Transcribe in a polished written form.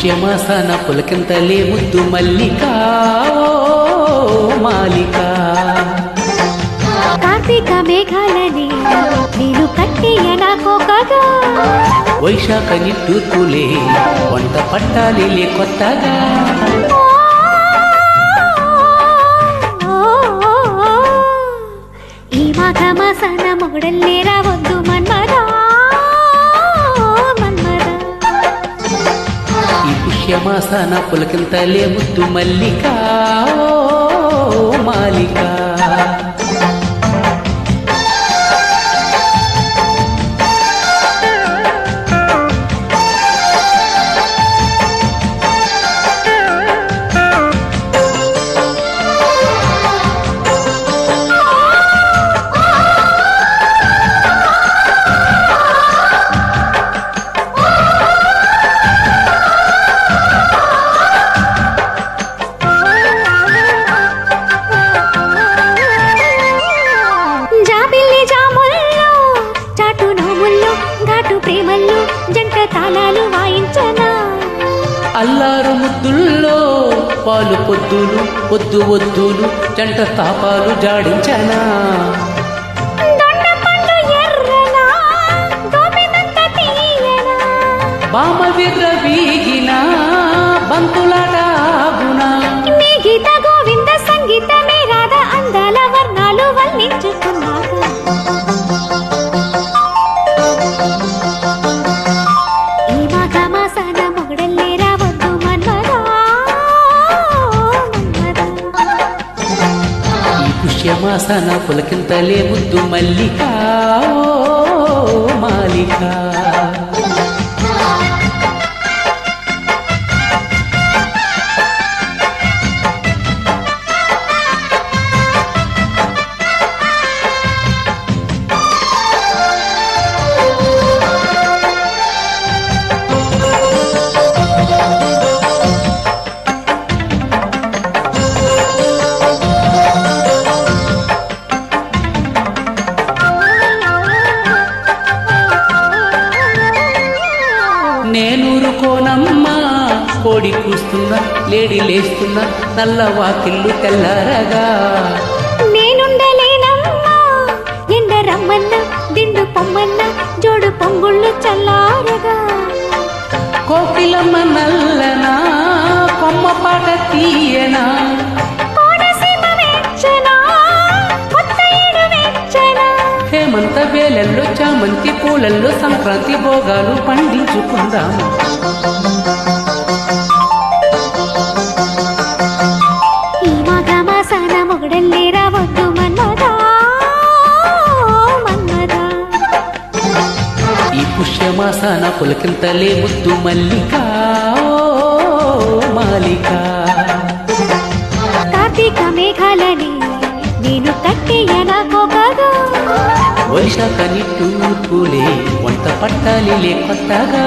పుష్యమాసన పులకింతలే ముద్దు మల్లిక ఓ మాలిక. కార్తీక మేఘాలని నేను కట్టేయనా కోకగా, వైశాఖ నిట్టూర్పులే వంట పట్టాలిలే కొత్తగా. ఈ మాఘ మాసన మొగడల్లే రావద్దు మన్మదా మన్మదా. ఈ పుష్యమాసన పులకింతలే ముద్దు మల్లిక ఓ మాలిక. ప్రేమల్లో జంట తాళాలు వాయించనా, అల్లారు ముద్దుల్లో పాలు పొద్దులు పొద్దు వద్దులు జంట తాపాలు జాడించనా. బామ విర్ర వీగిన బంతులాట ఆగునా, మీ గీత గోవింద సంగీతమే రాధ అందాల వర్ణాలు వల్లించుకున్నాక. పుష్యమాసన పులకింతలే ముద్దు మల్లిక ఓ మాలిక. నేనూరుకోనమ్మా కోడి కూస్తున్నా లేడి లేస్తున్నా నల్ల వాకిళ్ళు తెల్లారగా. నేనుండలేనమ్మా ఎండ రమ్మన్న దిండు పొమ్మన్న జోడు పొంగుళ్ళు చల్లారగా. కోకిలమ్మ నల్లనా కొమ్మ పాట తీయనా, హేమంత వేలల్లో చామంతి పూలల్లో సంక్రాంతి భోగాలు పండించుకుందాము. ఈ మాఘ మాసాన మొగడల్లే రావద్దు మన్మదా మన్మదా. ఈ పుష్యమాసాన పులకింతలే ముద్దు మల్లిక ఓ మాలిక. కార్తీక మేఘాలని నేను కట్టేయనా కోకగా, వైశాఖ నిట్టూర్పులే వంట పట్టాలిలే కొత్తగా.